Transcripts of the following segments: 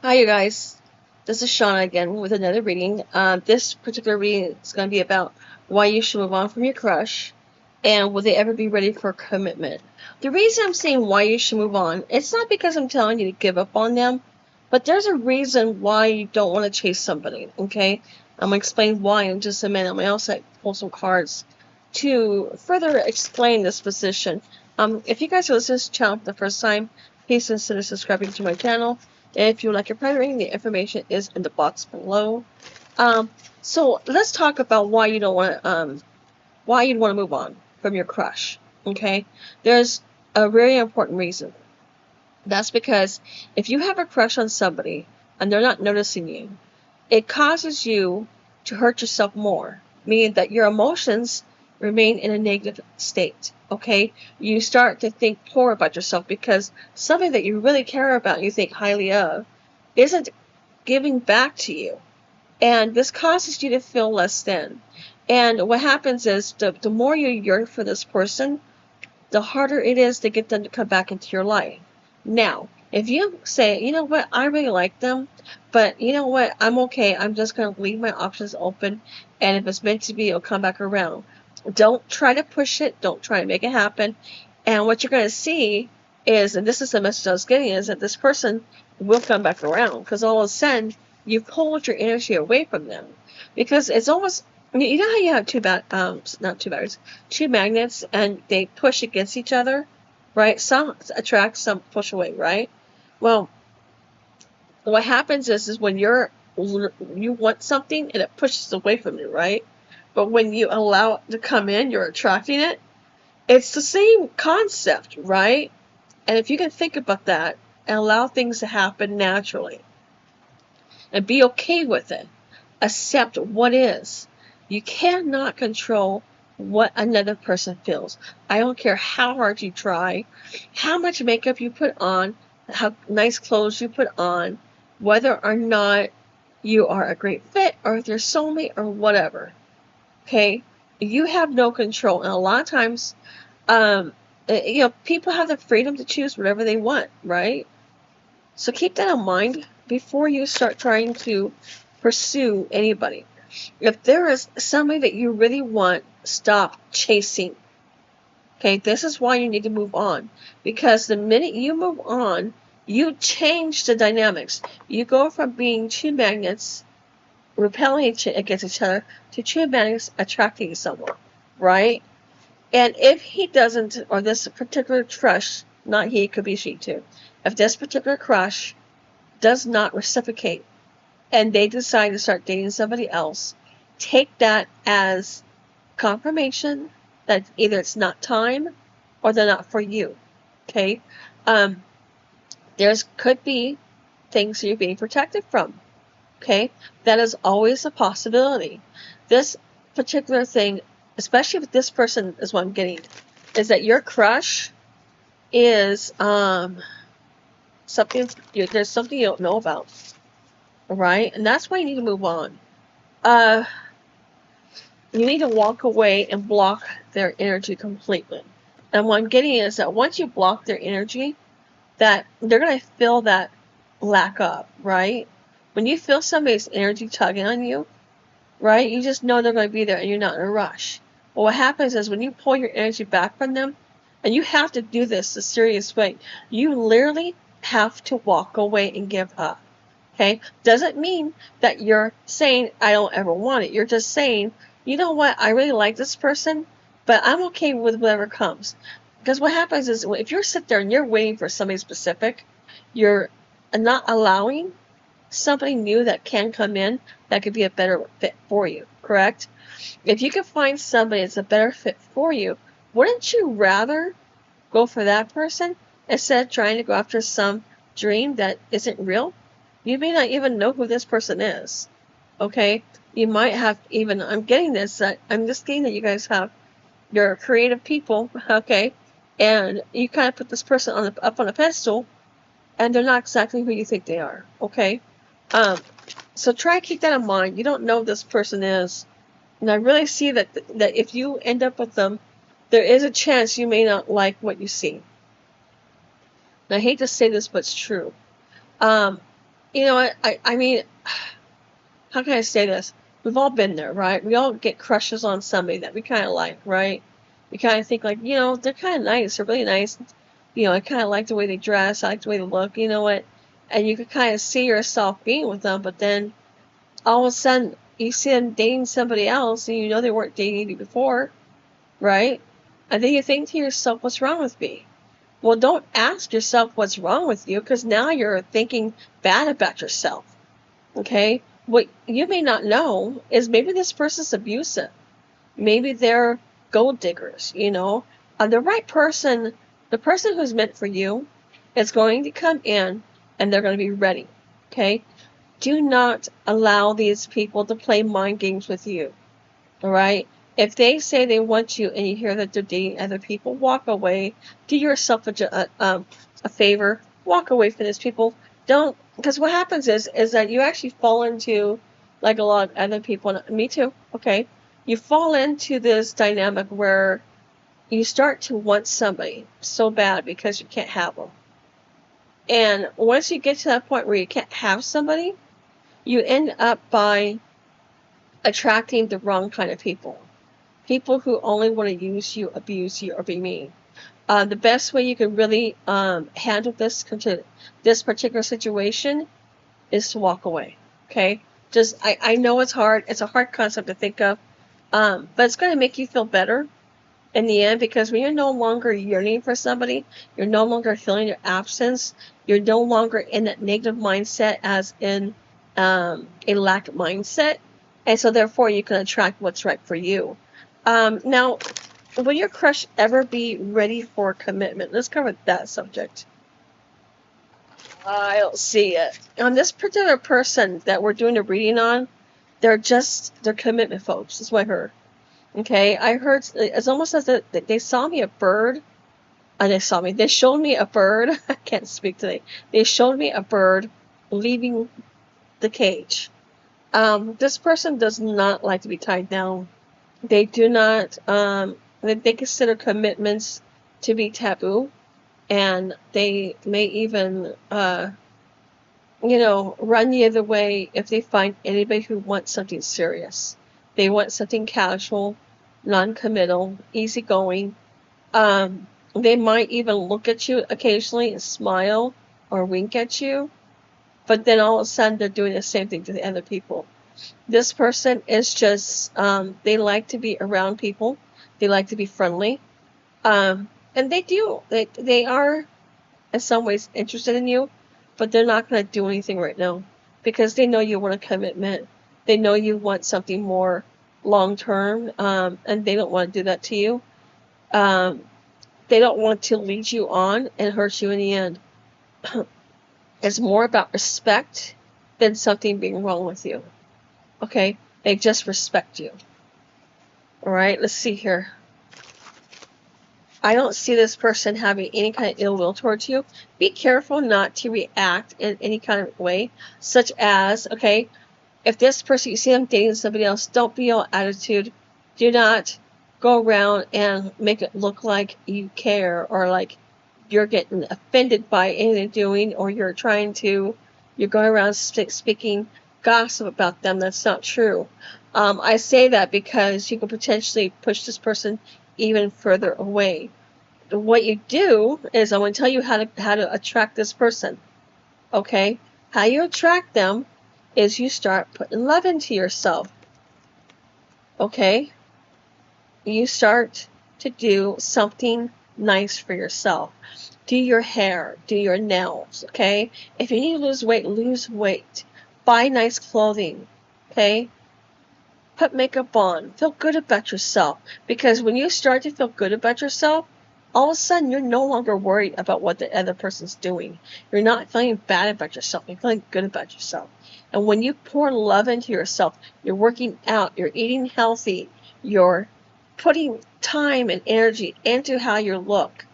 Hi, you guys. This is Shauna again with another reading. This particular reading is going to be about why you should move on from your crush and will they ever be ready for commitment. The reason I'm saying why you should move on, it's not because I'm telling you to give up on them, but there's a reason why you don't want to chase somebody, okay? I'm going to explain why in just a minute. I'm going to also pull some cards to further explain this position. If you guys are listening to this channel for the first time, please consider subscribing to my channel. If you would like your private reading, the information is in the box below. Um, so let's talk about why you don't want to, why you'd want to move on from your crush. Okay, there's a very important reason. That's because if you have a crush on somebody and they're not noticing you, it causes you to hurt yourself more, meaning that your emotions remain in a negative state. Okay, you start to think poor about yourself because something that you really care about and you think highly of isn't giving back to you, and this causes you to feel less than. And what happens is the more you yearn for this person, the harder it is to get them to come back into your life. Now, if you say, you know what, I really like them, but you know what, I'm okay, I'm just going to leave my options open, and if it's meant to be, it'll come back around. Don't try to push it, don't try to make it happen. And what you're going to see is, and this is the message I was getting, is that this person will come back around because all of a sudden you pulled your energy away from them. Because it's almost, you know how you have not two batteries, two magnets, and they push against each other, right? Some attract, some push away, right? Well, what happens is when you want something and it pushes away from you, right? But when you allow it to come in, you're attracting it. It's the same concept, right? And if you can think about that and allow things to happen naturally and be okay with it, accept what is. You cannot control what another person feels. I don't care how hard you try, how much makeup you put on, how nice clothes you put on, whether or not you are a great fit or if you're soulmate or whatever. Okay? You have no control. And a lot of times, um, people have the freedom to choose whatever they want, right? So keep that in mind before you start trying to pursue anybody. If there is somebody that you really want, stop chasing. Okay, this is why you need to move on. Because the minute you move on, you change the dynamics. You go from being two magnets repelling against each other to two magnets attracting someone, right? And if he doesn't, or this particular crush, not he, it could be she too, if this particular crush does not reciprocate and they decide to start dating somebody else, take that as confirmation that either it's not time or they're not for you. Okay? Um, there's could be things you're being protected from. Okay? That is always a possibility. This particular thing, especially with this person, is what I'm getting, is that your crush is something there's something you don't know about. Right? And that's why you need to move on. Uh you need to walk away and block their energy completely. And what I'm getting is that once you block their energy, that they're going to feel that lack up, right? When you feel somebody's energy tugging on you, right, you just know they're going to be there and you're not in a rush. Well, what happens is when you pull your energy back from them, and you have to do this the serious way, you literally have to walk away and give up. Okay? Doesn't mean that you're saying, I don't ever want it. You're just saying, you know what, I really like this person, but I'm okay with whatever comes. Because what happens is if you're sitting there and you're waiting for somebody specific, you're not allowing somebody new that can come in that could be a better fit for you, correct? If you can find somebody that's a better fit for you, wouldn't you rather go for that person instead of trying to go after some dream that isn't real? You may not even know who this person is. Okay? You might have even, I'm getting this, I'm just getting that you guys have, you're creative people, okay? And you kind of put this person up on a pedestal, and they're not exactly who you think they are, okay? Um, so try to keep that in mind. You don't know who this person is. And I really see that if you end up with them, there is a chance you may not like what you see. And I hate to say this, but it's true. Um, You know what? I mean, how can I say this? We've all been there, right? We all get crushes on somebody that we kind of like, right? We kind of think like, they're kind of nice. They're really nice. I kind of like the way they dress. I like the way they look. You know what? And you could kind of see yourself being with them, but then all of a sudden you see them dating somebody else, and you know they weren't dating you before, right? And then you think to yourself, what's wrong with me? Well, don't ask yourself what's wrong with you, because now you're thinking bad about yourself. Okay? What you may not know is maybe this person's abusive. Maybe they're gold diggers. The right person, the person who's meant for you, is going to come in and they're going to be ready. Okay? Do not allow these people to play mind games with you. All right? If they say they want you and you hear that they're dating other people, walk away. Do yourself a favor. Walk away from these people. Don't, because what happens is that you actually fall into, like a lot of other people, me too, okay? You fall into this dynamic where you start to want somebody so bad because you can't have them. And once you get to that point where you can't have somebody, you end up by attracting the wrong kind of people. People who only want to use you, abuse you, or be mean. The best way you can really handle this particular situation is to walk away. Okay? I know it's hard. It's a hard concept to think of, but it's going to make you feel better in the end, because when you're no longer yearning for somebody, you're no longer feeling your absence. You're no longer in that negative mindset, as in a lack mindset, and so therefore you can attract what's right for you. Now, will your crush ever be ready for commitment? Let's cover that subject. I don't see it. On this particular person that we're doing a reading on, they're commitment folks. That's what I heard. Okay, I heard it's almost as if they saw me a bird. They showed me a bird. I can't speak today. They showed me a bird leaving the cage. This person does not like to be tied down. They do not, they consider commitments to be taboo, and they may even, run the other way if they find anybody who wants something serious. They want something casual, non-committal, easygoing. They might even look at you occasionally and smile or wink at you, but then all of a sudden they're doing the same thing to the other people. This person is just, they like to be around people. They like to be friendly. And they are in some ways interested in you, but they're not going to do anything right now because they know you want a commitment. They know you want something more long term, and they don't want to do that to you. They don't want to lead you on and hurt you in the end. It's more about respect than something being wrong with you. Okay? They just respect you. Alright, let's see here. I don't see this person having any kind of ill will towards you. Be careful not to react in any kind of way, such as, okay, if this person, you see them dating somebody else, don't be all attitude. Do not go around and make it look like you care, or like you're getting offended by anything they're doing, or you're going around speaking gossip about them. That's not true. I say that because you could potentially push this person even further away. What you do is I'm going to tell you how to attract this person. Okay? How you attract them is you start putting love into yourself. Okay? You start to do something nice for yourself. Do your hair, do your nails, okay? If you need to lose weight, lose weight. Buy nice clothing, okay? Put makeup on. Feel good about yourself. Because when you start to feel good about yourself, all of a sudden you're no longer worried about what the other person's doing. You're not feeling bad about yourself. You're feeling good about yourself. And when you pour love into yourself, you're working out, you're eating healthy, you're putting time and energy into how you look,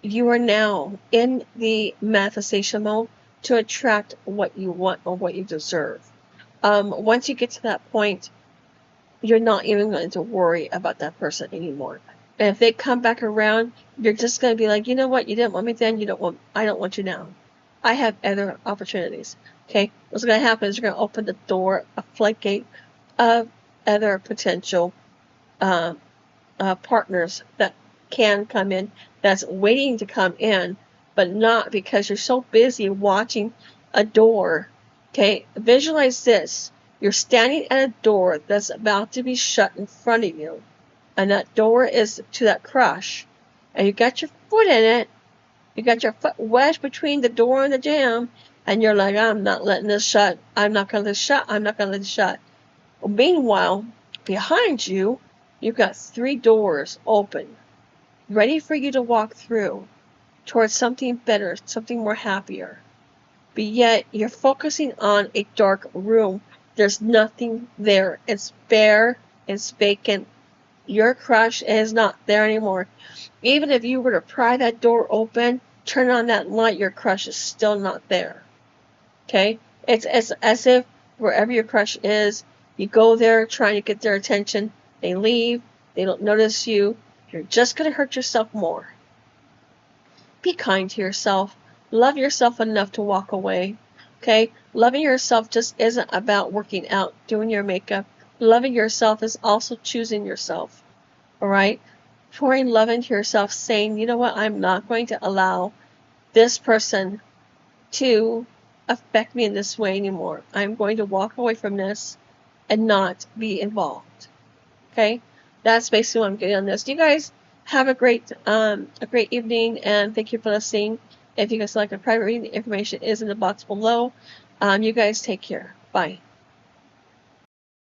you are now in the manifestation mode to attract what you want or what you deserve. Once you get to that point, you're not even going to worry about that person anymore. And if they come back around, you're just going to be like, you know what, you didn't want me then, I don't want you now. I have other opportunities. Okay, what's going to happen is you're going to open the door, a floodgate of other potential partners that can come in, that's waiting to come in, but not because you're so busy watching a door. Okay, visualize this. You're standing at a door that's about to be shut in front of you, and that door is to that crush, and you got your foot in it. You got your foot wedged between the door and the jamb, and you're like, I'm not letting this shut. I'm not going to let it shut. I'm not going to let it shut. Well, meanwhile, behind you, you've got 3 doors open, ready for you to walk through towards something better, something more happier. But yet, you're focusing on a dark room. There's nothing there. It's bare, it's vacant. Your crush is not there anymore. Even if you were to pry that door open, turn on that light, your crush is still not there. Okay? It's as if wherever your crush is, you go there trying to get their attention, they leave, they don't notice you, you're just going to hurt yourself more. Be kind to yourself. Love yourself enough to walk away. Okay? Loving yourself just isn't about working out, doing your makeup. Loving yourself is also choosing yourself. Alright? Pouring love into yourself, saying, you know what, I'm not going to allow this person to affect me in this way anymore. I'm going to walk away from this and not be involved. Okay? That's basically what I'm getting on this. You guys have a great evening, and thank you for listening. If you guys like a private reading, the information is in the box below. You guys take care. Bye.